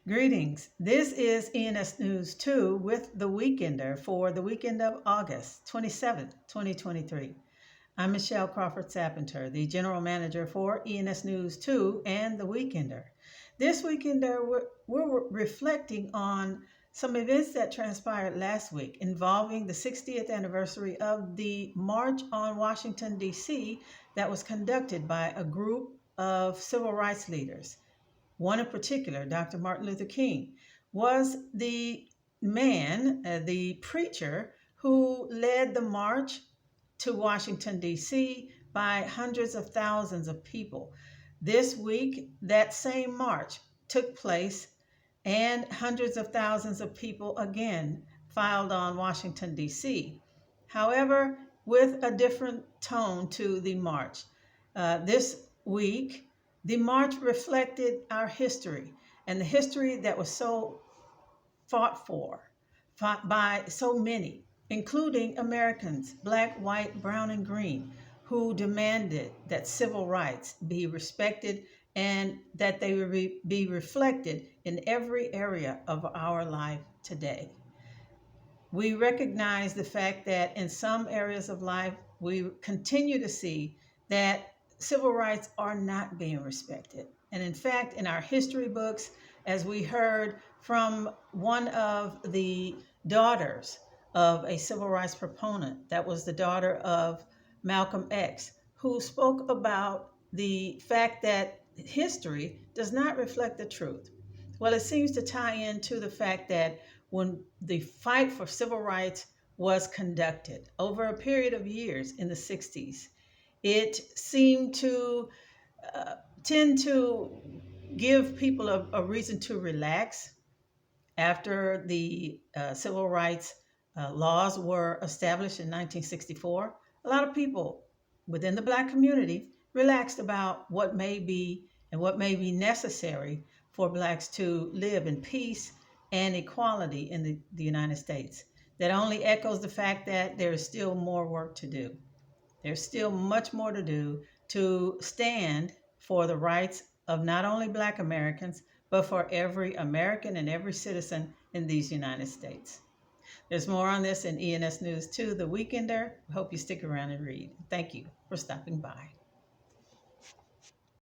Greetings. This is ENS News 2 with The Weekender for the weekend of August 27th, 2023. I'm Michelle Crawford Sappenter, the General Manager for ENS News 2 and The Weekender. This Weekender, we're reflecting on some events that transpired last week involving the 60th anniversary of the March on Washington, D.C. that was conducted by a group of civil rights leaders. One in particular, Dr. Martin Luther King, was the man, the preacher, who led the march to Washington, D.C. by hundreds of thousands of people. This week, that same march took place, and hundreds of thousands of people again filed on Washington, D.C. However, with a different tone to the march. This week, the march reflected our history and the history that was so fought by so many, including Americans, black, white, brown, and green, who demanded that civil rights be respected and that they would be reflected in every area of our life today. We recognize the fact that in some areas of life, we continue to see that civil rights are not being respected. And in fact, in our history books, as we heard from one of the daughters of a civil rights proponent, that was the daughter of Malcolm X, who spoke about the fact that history does not reflect the truth. Well, it seems to tie into the fact that when the fight for civil rights was conducted over a period of years in the 60s, it seemed to tend to give people a reason to relax after the civil rights laws were established in 1964. A lot of people within the Black community relaxed about what may be and what may be necessary for Blacks to live in peace and equality in the United States. That only echoes the fact that there is still more work to do. There's still much more to do to stand for the rights of not only Black Americans, but for every American and every citizen in these United States. There's more on this in ENS News 2, The Weekender. I hope you stick around and read. Thank you for stopping by.